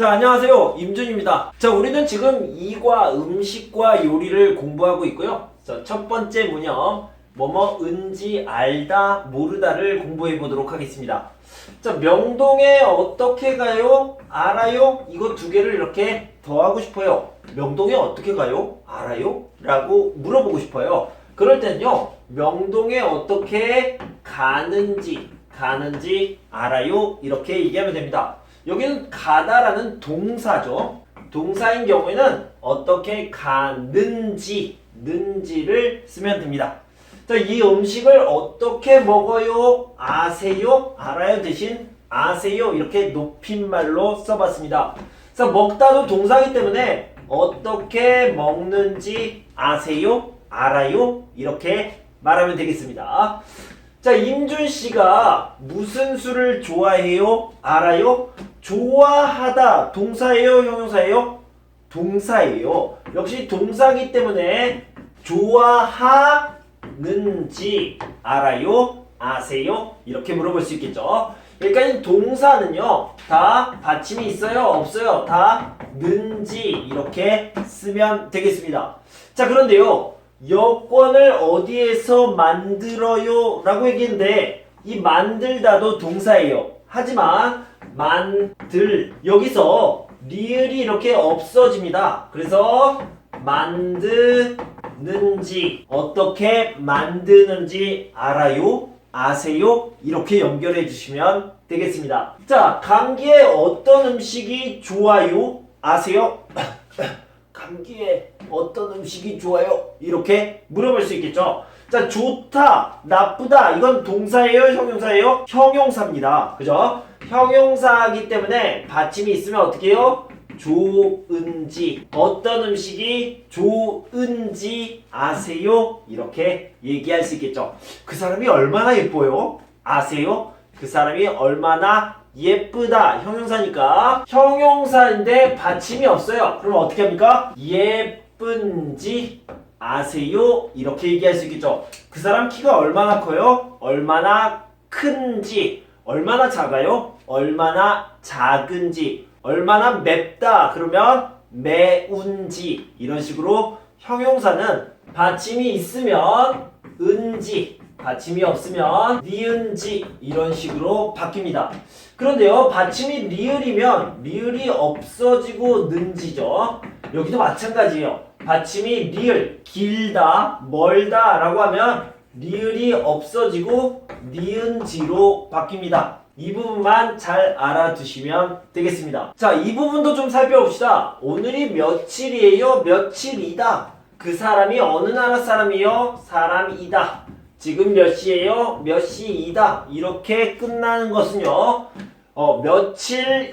자, 안녕하세요. 임준입니다. 자, 우리는 지금 이과 음식과 요리를 공부하고 있고요. 자, 첫 번째 문형, 뭐뭐은지 알다 모르다를 공부해 보도록 하겠습니다. 자, 명동에 어떻게 가요? 알아요? 이거 두 개를 이렇게 더하고 싶어요. 명동에 어떻게 가요? 알아요? 라고 물어보고 싶어요. 그럴 때는요, 명동에 어떻게 가는지 알아요? 이렇게 얘기하면 됩니다. 여기는 가다라는 동사죠. 동사인 경우에는 어떻게 가는지를 쓰면 됩니다. 자, 이 음식을 어떻게 먹어요? 아세요? 알아요 대신 아세요? 이렇게 높임말로 써봤습니다. 자, 먹다도 동사이기 때문에 어떻게 먹는지 아세요? 알아요? 이렇게 말하면 되겠습니다. 자, 임준씨가 무슨 술을 좋아해요? 알아요? 좋아하다 동사예요? 형용사예요? 동사예요. 역시 동사이기 때문에 좋아하는지 알아요? 아세요? 이렇게 물어볼 수 있겠죠. 그러니까 동사는요 다 받침이 있어요? 없어요? 다 는지 이렇게 쓰면 되겠습니다. 자, 그런데요, 여권을 어디에서 만들어요? 라고 얘기했는데 이 만들다도 동사예요. 하지만 여기서 리을이 이렇게 없어집니다. 그래서 만드는지 어떻게 만드는지 알아요? 아세요? 이렇게 연결해 주시면 되겠습니다. 자, 감기에 어떤 음식이 좋아요? 아세요? 감기에 어떤 음식이 좋아요? 이렇게 물어볼 수 있겠죠. 자, 좋다, 나쁘다, 이건 동사예요? 형용사예요? 형용사입니다. 그죠? 형용사이기 때문에 받침이 있으면 어떻게 해요? 좋은지, 어떤 음식이 좋은지 아세요? 이렇게 얘기할 수 있겠죠. 그 사람이 얼마나 예뻐요? 아세요? 그 사람이 얼마나 예쁘다, 형용사니까 형용사인데 받침이 없어요. 그럼 어떻게 합니까? 예쁜지 아세요? 이렇게 얘기할 수 있겠죠. 그 사람 키가 얼마나 커요? 얼마나 큰지, 얼마나 작아요? 얼마나 작은지, 얼마나 맵다 그러면 매운지, 이런 식으로 형용사는 받침이 있으면 은지, 받침이 없으면 니은지, 이런 식으로 바뀝니다. 그런데요, 받침이 리을이면 리을이 없어지고 는지죠. 여기도 마찬가지예요. 받침이 리을, 길다, 멀다 라고 하면 리을이 없어지고 니은지로 바뀝니다. 이 부분만 잘 알아두시면 되겠습니다. 자, 이 부분도 좀 살펴봅시다. 오늘이 며칠이에요? 며칠이다. 그 사람이 어느 나라 사람이요? 사람이다. 지금 몇 시예요? 몇 시이다. 이렇게 끝나는 것은요,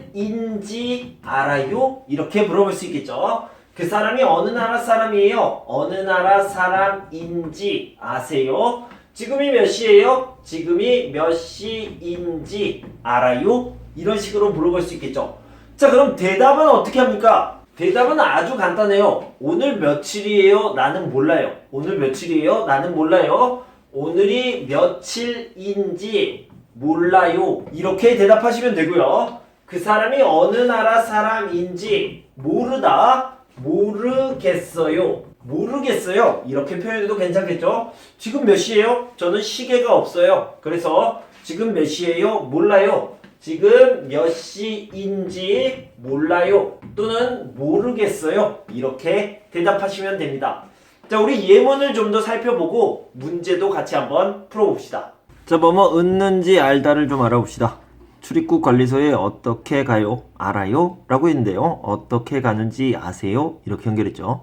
며칠인지 알아요? 이렇게 물어볼 수 있겠죠. 그 사람이 어느 나라 사람이에요? 어느 나라 사람인지 아세요? 지금이 몇 시예요? 지금이 몇 시인지 알아요? 이런 식으로 물어볼 수 있겠죠. 자, 그럼 대답은 어떻게 합니까? 대답은 아주 간단해요. 오늘 며칠이에요? 나는 몰라요. 오늘 며칠이에요? 나는 몰라요. 오늘이 며칠인지 몰라요. 이렇게 대답하시면 되고요. 그 사람이 어느 나라 사람인지 모르다, 모르겠어요. 모르겠어요. 이렇게 표현해도 괜찮겠죠? 지금 몇 시예요? 저는 시계가 없어요. 그래서 지금 몇 시예요? 몰라요. 지금 몇 시인지 몰라요. 또는 모르겠어요. 이렇게 대답하시면 됩니다. 자, 우리 예문을 좀 더 살펴보고 문제도 같이 한번 풀어봅시다. 자, 뭐뭐 은는지 알다를 좀 알아봅시다. 출입국 관리소에 어떻게 가요? 알아요? 라고 했는데요. 어떻게 가는지 아세요? 이렇게 연결했죠.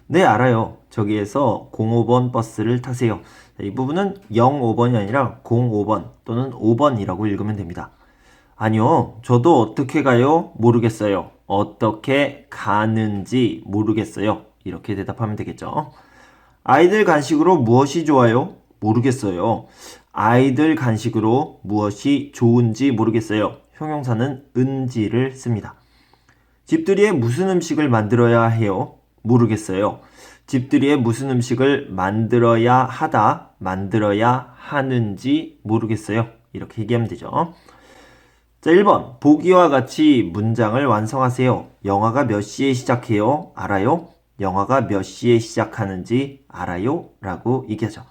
네, 알아요. 저기에서 05번 버스를 타세요. 자, 이 부분은 05번이 아니라 05번 또는 5번이라고 읽으면 됩니다. 아니요, 저도 어떻게 가요? 모르겠어요. 어떻게 가는지 모르겠어요. 이렇게 대답하면 되겠죠. 아이들 간식으로 무엇이 좋아요? 모르겠어요. 아이들 간식으로 무엇이 좋은지 모르겠어요. 형용사는 은지를 씁니다. 집들이에 무슨 음식을 만들어야 해요? 모르겠어요. 집들이에 무슨 음식을 만들어야 하다, 만들어야 하는지 모르겠어요. 이렇게 얘기하면 되죠. 자, 1번. 보기와 같이 문장을 완성하세요. 영화가 몇 시에 시작해요? 알아요? 영화가 몇 시에 시작하는지 알아요? 라고 얘기하죠.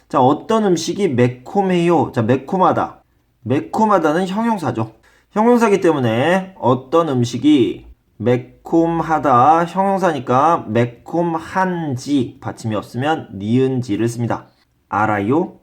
자, 어떤 음식이 매콤해요? 자, 매콤하다. 매콤하다는 형용사죠. 형용사기 때문에 어떤 음식이 매콤하다 형용사니까 매콤한지 받침이 없으면 니은지를 씁니다. 알아요?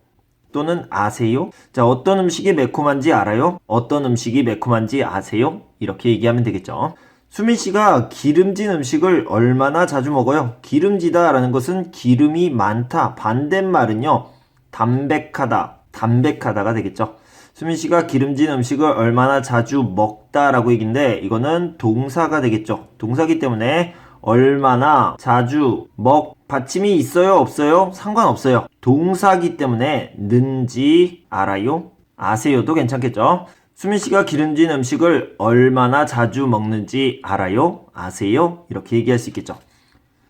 또는 아세요? 자, 어떤 음식이 매콤한지 알아요? 어떤 음식이 매콤한지 아세요? 이렇게 얘기하면 되겠죠. 수민 씨가 기름진 음식을 얼마나 자주 먹어요? 기름지다 라는 것은 기름이 많다. 반대말은요. 담백하다. 담백하다가 되겠죠. 수민 씨가 기름진 음식을 얼마나 자주 먹다라고 얘기인데 이거는 동사가 되겠죠. 동사기 때문에 얼마나 자주 받침이 있어요? 없어요? 상관없어요. 동사기 때문에 는지 알아요? 아세요도 괜찮겠죠? 수민 씨가 기름진 음식을 얼마나 자주 먹는지 알아요? 아세요? 이렇게 얘기할 수 있겠죠.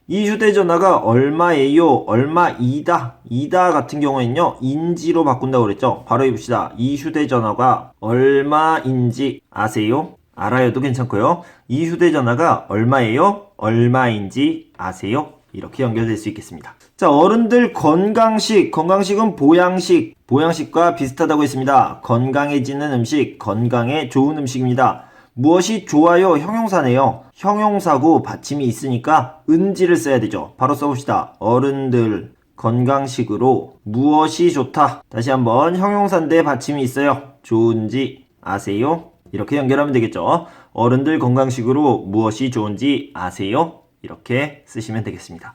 이 휴대전화가 얼마예요? 얼마이다? 이다 같은 경우에는요. 인지로 바꾼다고 그랬죠. 바로 해봅시다. 이 휴대전화가 얼마인지 아세요? 알아요도 괜찮고요. 이 휴대전화가 얼마예요? 얼마인지 아세요? 이렇게 연결될 수 있겠습니다. 자, 어른들 건강식. 건강식은 보양식. 보양식과 비슷하다고 했습니다. 건강해지는 음식. 건강에 좋은 음식입니다. 무엇이 좋아요? 형용사네요. 형용사고 받침이 있으니까 은지를 써야 되죠. 바로 써봅시다. 어른들 건강식으로 무엇이 좋다. 다시 한번 형용사인데 받침이 있어요. 좋은지 아세요? 이렇게 연결하면 되겠죠. 어른들 건강식으로 무엇이 좋은지 아세요? 이렇게 쓰시면 되겠습니다.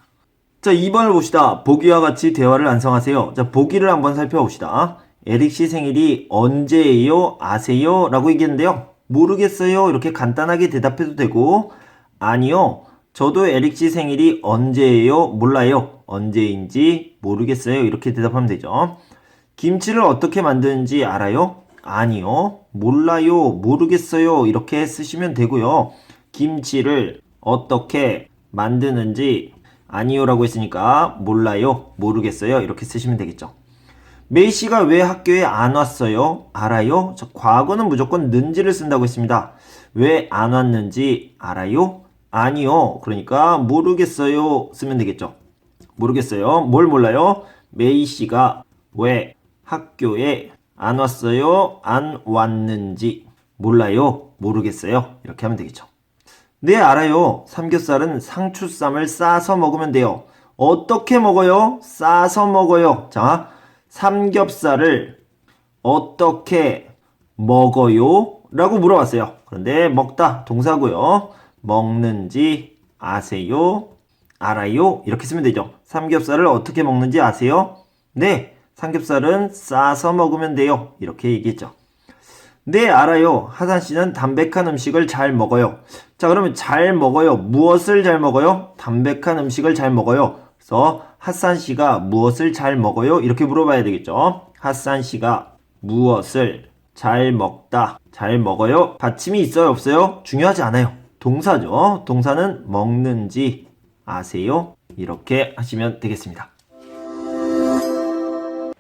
자, 2번을 봅시다. 보기와 같이 대화를 완성하세요. 자, 보기를 한번 살펴봅시다. 에릭 씨 생일이 언제예요? 아세요? 라고 얘기했는데요. 모르겠어요. 이렇게 간단하게 대답해도 되고, 아니요. 저도 에릭 씨 생일이 언제예요? 몰라요. 언제인지 모르겠어요. 이렇게 대답하면 되죠. 김치를 어떻게 만드는지 알아요? 아니요. 몰라요. 모르겠어요. 이렇게 쓰시면 되고요. 김치를 어떻게 만드는지 아니요라고 했으니까 몰라요. 모르겠어요. 이렇게 쓰시면 되겠죠. 메이 씨가 왜 학교에 안 왔어요? 알아요? 저 과거는 무조건 는지를 쓴다고 했습니다. 왜 안 왔는지 알아요? 아니요. 그러니까 모르겠어요 쓰면 되겠죠. 모르겠어요. 뭘 몰라요? 메이 씨가 왜 학교에 안 왔어요? 안 왔는지 몰라요. 모르겠어요. 이렇게 하면 되겠죠. 네, 알아요. 삼겹살은 상추쌈을 싸서 먹으면 돼요. 어떻게 먹어요? 싸서 먹어요. 자, 삼겹살을 어떻게 먹어요? 라고 물어봤어요. 그런데 먹다 동사고요. 먹는지 아세요? 알아요? 이렇게 쓰면 되죠. 삼겹살을 어떻게 먹는지 아세요? 네, 삼겹살은 싸서 먹으면 돼요. 이렇게 얘기했죠. 네, 알아요. 하산 씨는 담백한 음식을 잘 먹어요. 자, 그러면 잘 먹어요. 무엇을 잘 먹어요? 담백한 음식을 잘 먹어요. 그래서 하산 씨가 무엇을 잘 먹어요? 이렇게 물어봐야 되겠죠. 하산 씨가 무엇을 잘 먹다, 잘 먹어요? 받침이 있어요? 없어요? 중요하지 않아요. 동사죠. 동사는 먹는지 아세요? 이렇게 하시면 되겠습니다.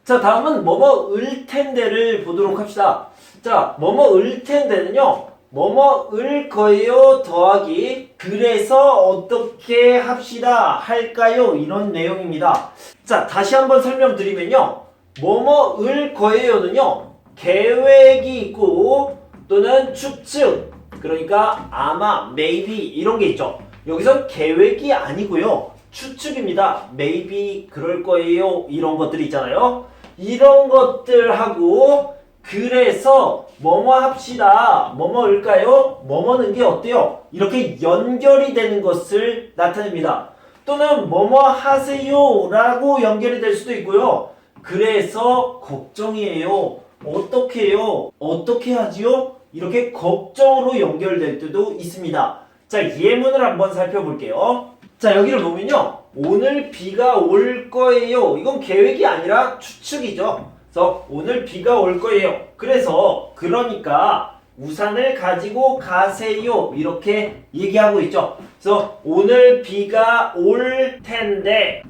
자, 다음은 뭐뭐 을 텐데를 보도록 합시다. 자, 뭐뭐 을 텐데는요. 뭐뭐 을 거예요 더하기 그래서 어떻게 합시다 할까요? 이런 내용입니다. 자, 다시 한번 설명드리면요. 뭐뭐 을 거예요는요. 계획이 있고 또는 추측, 그러니까 아마, maybe 이런 게 있죠. 여기선 계획이 아니고요. 추측입니다. maybe 그럴 거예요. 이런 것들이 있잖아요. 이런 것들하고 그래서 뭐뭐 합시다. 뭐뭐일까요? 뭐뭐는 게 어때요? 이렇게 연결이 되는 것을 나타냅니다. 또는 뭐뭐 하세요 라고 연결이 될 수도 있고요. 그래서 걱정이에요. 어떻게 해요? 어떻게 하지요? 이렇게 걱정으로 연결될 때도 있습니다. 자, 예문을 한번 살펴볼게요. 자, 여기를 보면요. 오늘 비가 올 거예요. 이건 계획이 아니라 추측이죠. 그래서 오늘 비가 올 거예요. 그래서 그러니까 우산을 가지고 가세요. 이렇게 얘기하고 있죠. 그래서 오늘 비가 올 텐데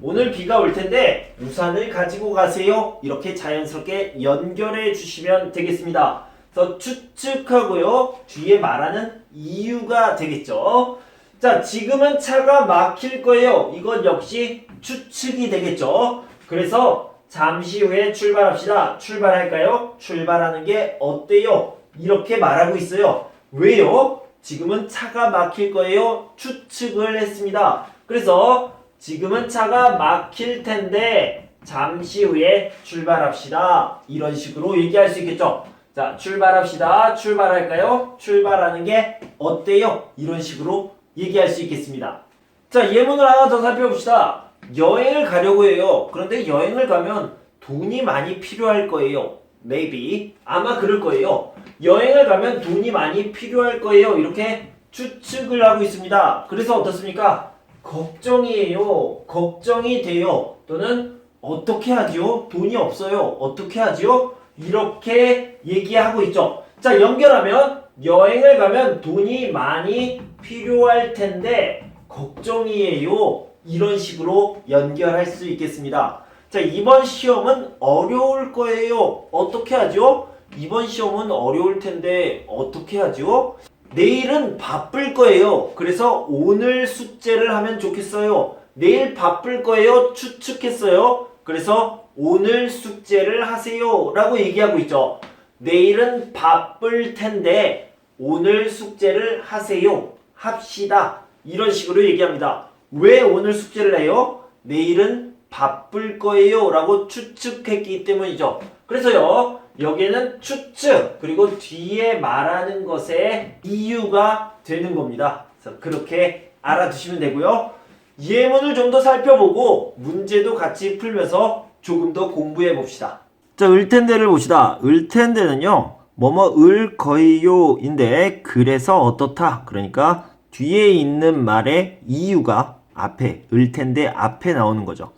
우산을 가지고 가세요. 이렇게 자연스럽게 연결해 주시면 되겠습니다. 그래서 추측하고요. 뒤에 말하는 이유가 되겠죠. 자, 지금은 차가 막힐 거예요. 이건 역시 추측이 되겠죠. 그래서 잠시 후에 출발합시다. 출발할까요? 출발하는 게 어때요? 이렇게 말하고 있어요. 왜요? 지금은 차가 막힐 거예요. 추측을 했습니다. 그래서 지금은 차가 막힐 텐데 잠시 후에 출발합시다. 이런 식으로 얘기할 수 있겠죠. 자, 출발합시다. 출발할까요? 출발하는 게 어때요? 이런 식으로 얘기할 수 있겠습니다. 자, 예문을 하나 더 살펴봅시다. 여행을 가려고 해요. 그런데 여행을 가면 돈이 많이 필요할 거예요. Maybe. 아마 그럴 거예요. 여행을 가면 돈이 많이 필요할 거예요. 이렇게 추측을 하고 있습니다. 그래서 어떻습니까? 걱정이에요. 걱정이 돼요. 또는 어떻게 하지요? 돈이 없어요. 어떻게 하지요? 이렇게 얘기하고 있죠. 자, 연결하면 여행을 가면 돈이 많이 필요할 텐데 걱정이에요. 이런 식으로 연결할 수 있겠습니다. 자, 이번 시험은 어려울 거예요. 어떻게 하죠? 이번 시험은 어려울 텐데 어떻게 하죠? 내일은 바쁠 거예요. 그래서 오늘 숙제를 하면 좋겠어요. 내일 바쁠 거예요. 추측했어요. 그래서 오늘 숙제를 하세요. 라고 얘기하고 있죠. 내일은 바쁠 텐데 오늘 숙제를 하세요. 합시다. 이런 식으로 얘기합니다. 왜 오늘 숙제를 해요? 내일은 바쁠 거예요. 라고 추측했기 때문이죠. 그래서요. 여기에는 추측 그리고 뒤에 말하는 것에 이유가 되는 겁니다. 그래서 그렇게 알아두시면 되고요. 예문을 좀 더 살펴보고 문제도 같이 풀면서 조금 더 공부해 봅시다. 자, 을텐데를 봅시다. 을텐데는요. 뭐뭐 을 거예요 인데 그래서 어떻다. 그러니까 뒤에 있는 말의 이유가 앞에 을텐데 앞에 나오는 거죠.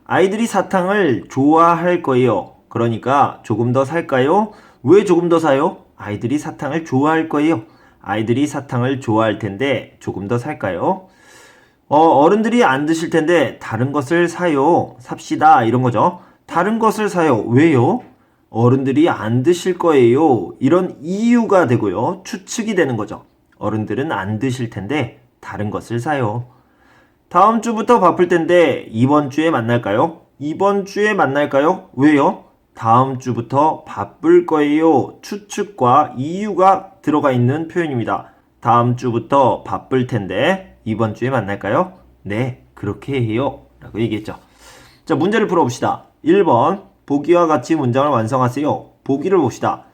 아이들이 사탕을 좋아할 거예요. 그러니까 조금 더 살까요? 왜 조금 더 사요? 아이들이 사탕을 좋아할 거예요. 아이들이 사탕을 좋아할 텐데 조금 더 살까요? 어른들이 안 드실 텐데 다른 것을 사요. 삽시다. 이런 거죠. 다른 것을 사요. 왜요? 어른들이 안 드실 거예요. 이런 이유가 되고요. 추측이 되는 거죠. 어른들은 안 드실 텐데 다른 것을 사요. 다음 주부터 바쁠 텐데 이번 주에 만날까요? 이번 주에 만날까요? 왜요? 다음 주부터 바쁠 거예요. 추측과 이유가 들어가 있는 표현입니다. 다음 주부터 바쁠 텐데 이번 주에 만날까요? 네, 그렇게 해요. 라고 얘기했죠. 자, 문제를 풀어봅시다. 1번 보기와 같이 문장을 완성하세요. 보기를 봅시다.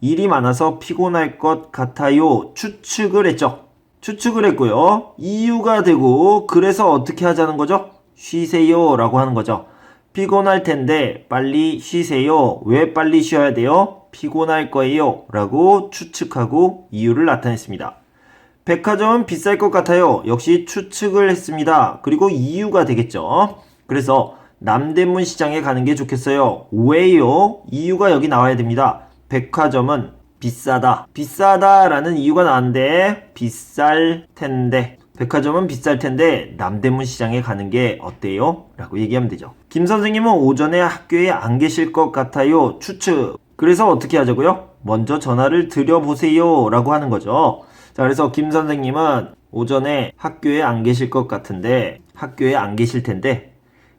일이 많아서 피곤할 것 같아요. 추측을 했죠. 추측을 했고요. 이유가 되고 그래서 어떻게 하자는 거죠? 쉬세요 라고 하는 거죠. 피곤할 텐데 빨리 쉬세요. 왜 빨리 쉬어야 돼요? 피곤할 거예요. 라고 추측하고 이유를 나타냈습니다. 백화점은 비쌀 것 같아요. 역시 추측을 했습니다. 그리고 이유가 되겠죠. 그래서 남대문 시장에 가는 게 좋겠어요. 왜요? 이유가 여기 나와야 됩니다. 백화점은 비싸다. 비싸다라는 이유가 나왔는데 비쌀 텐데 백화점은 비쌀 텐데 남대문 시장에 가는 게 어때요? 라고 얘기하면 되죠. 김 선생님은 오전에 학교에 안 계실 것 같아요. 추측. 그래서 어떻게 하자고요? 먼저 전화를 드려보세요. 라고 하는 거죠. 자, 그래서 김 선생님은 오전에 학교에 안 계실 것 같은데 학교에 안 계실 텐데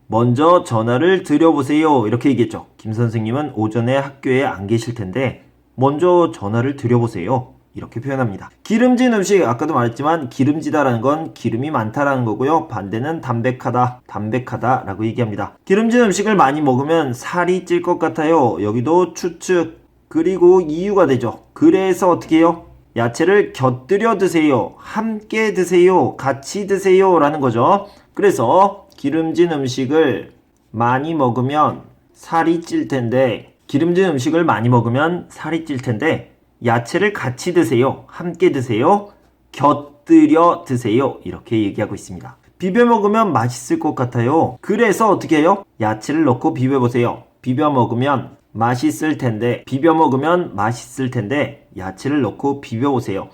먼저 전화를 드려보세요. 이렇게 얘기했죠. 김 선생님은 오전에 학교에 안 계실 텐데 먼저 전화를 드려보세요. 이렇게 표현합니다. 기름진 음식, 아까도 말했지만 기름지다라는 건 기름이 많다라는 거고요. 반대는 담백하다, 담백하다 라고 얘기합니다. 기름진 음식을 많이 먹으면 살이 찔 것 같아요. 여기도 추측, 그리고 이유가 되죠. 그래서 어떻게 해요? 야채를 곁들여 드세요. 함께 드세요. 같이 드세요 라는 거죠. 그래서 기름진 음식을 많이 먹으면 살이 찔 텐데 기름진 음식을 많이 먹으면 살이 찔 텐데 야채를 같이 드세요. 함께 드세요. 곁들여 드세요. 이렇게 얘기하고 있습니다. 비벼 먹으면 맛있을 것 같아요. 그래서 어떻게 해요? 야채를 넣고 비벼보세요. 비벼 먹으면 맛있을 텐데 비벼 먹으면 맛있을 텐데 야채를 넣고 비벼보세요.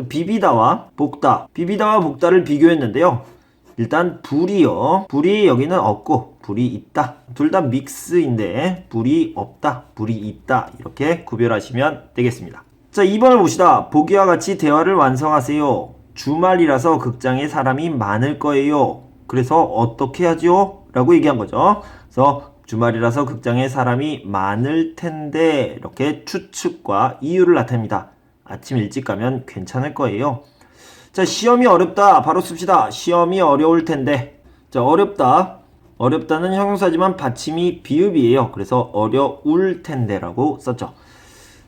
비비다와 볶다. 비비다와 볶다를 비교했는데요. 일단 불이요. 불이 여기는 없고 불이 있다. 둘 다 믹스인데 불이 없다. 불이 있다. 이렇게 구별하시면 되겠습니다. 자, 2번을 봅시다. 보기와 같이 대화를 완성하세요. 주말이라서 극장에 사람이 많을 거예요. 그래서 어떻게 하죠? 라고 얘기한 거죠. 그래서 주말이라서 극장에 사람이 많을 텐데 이렇게 추측과 이유를 나타냅니다. 아침 일찍 가면 괜찮을 거예요. 자, 시험이 어렵다. 바로 씁시다. 시험이 어려울 텐데. 자, 어렵다. 어렵다는 형용사지만 받침이 비읍이에요. 그래서 어려울 텐데라고 썼죠.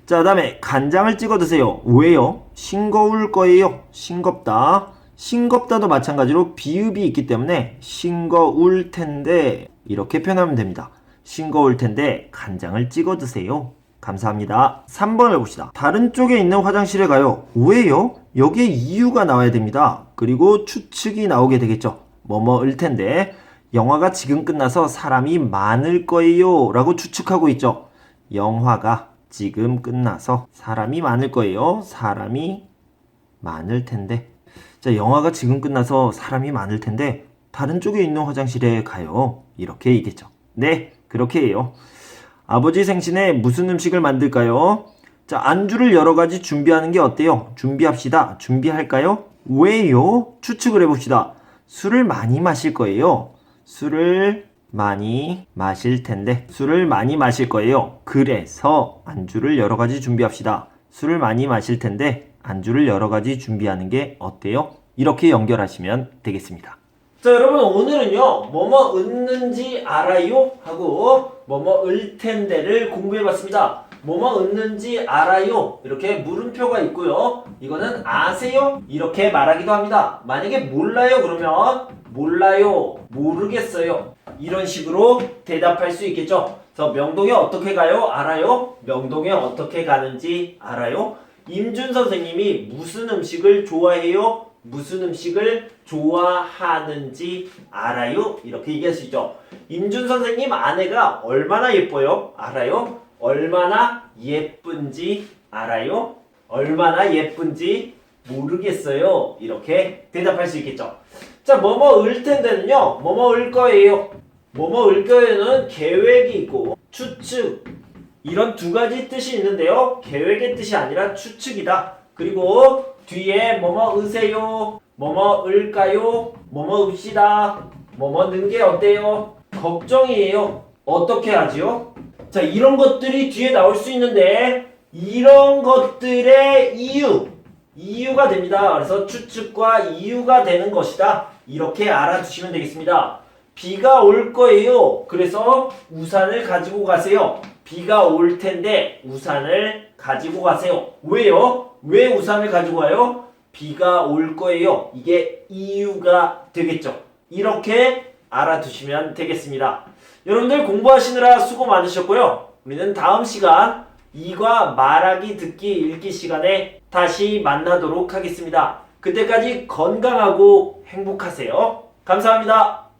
자, 다음에 간장을 찍어 드세요. 왜요? 싱거울 거예요. 싱겁다. 싱겁다도 마찬가지로 비읍이 있기 때문에 싱거울 텐데 이렇게 표현하면 됩니다. 싱거울 텐데 간장을 찍어 드세요. 감사합니다. 3번을 봅시다. 다른 쪽에 있는 화장실에 가요. 왜요? 여기에 이유가 나와야 됩니다. 그리고 추측이 나오게 되겠죠. 뭐뭐일 텐데 영화가 지금 끝나서 사람이 많을 거예요 라고 추측하고 있죠. 영화가 지금 끝나서 사람이 많을 거예요. 사람이 많을 텐데. 자, 영화가 지금 끝나서 사람이 많을 텐데 다른 쪽에 있는 화장실에 가요. 이렇게 얘기했죠. 네, 그렇게 해요. 아버지 생신에 무슨 음식을 만들까요? 자, 안주를 여러 가지 준비하는 게 어때요? 준비합시다. 준비할까요? 왜요? 추측을 해봅시다. 술을 많이 마실 거예요. 술을 많이 마실 텐데 술을 많이 마실 거예요. 그래서 안주를 여러 가지 준비합시다. 술을 많이 마실 텐데 안주를 여러 가지 준비하는 게 어때요? 이렇게 연결하시면 되겠습니다. 자, 여러분 오늘은요 뭐뭐 얻는지 알아요? 하고 뭐뭐 을 텐데를 공부해봤습니다. 뭐뭐 얻는지 알아요? 이렇게 물음표가 있고요. 이거는 아세요? 이렇게 말하기도 합니다. 만약에 몰라요 그러면 몰라요, 모르겠어요 이런 식으로 대답할 수 있겠죠. 그래서 명동에 어떻게 가요? 알아요? 명동에 어떻게 가는지 알아요? 임준 선생님이 무슨 음식을 좋아해요? 무슨 음식을 좋아하는지 알아요? 이렇게 얘기할 수 있죠. 임준 선생님 아내가 얼마나 예뻐요? 알아요? 얼마나 예쁜지 알아요? 얼마나 예쁜지 모르겠어요. 이렇게 대답할 수 있겠죠. 자, 뭐뭐 을 텐데는요. 뭐뭐 을 거예요. 뭐뭐 을 거예요는 계획이 있고 추측 이런 두 가지 뜻이 있는데요. 계획의 뜻이 아니라 추측이다. 그리고 뒤에 뭐뭐 으세요. 뭐뭐 을까요? 뭐뭐 읍시다. 뭐뭐 는 게 어때요? 걱정이에요. 어떻게 하지요? 자, 이런 것들이 뒤에 나올 수 있는데 이런 것들의 이유가 됩니다. 그래서 추측과 이유가 되는 것이다. 이렇게 알아두시면 되겠습니다. 비가 올 거예요. 그래서 우산을 가지고 가세요. 비가 올 텐데 우산을 가지고 가세요. 왜요? 왜 우산을 가지고 가요? 비가 올 거예요. 이게 이유가 되겠죠. 이렇게 알아두시면 되겠습니다. 여러분들 공부하시느라 수고 많으셨고요. 우리는 다음 시간 이과 말하기, 듣기, 읽기 시간에 다시 만나도록 하겠습니다. 그때까지 건강하고 행복하세요. 감사합니다.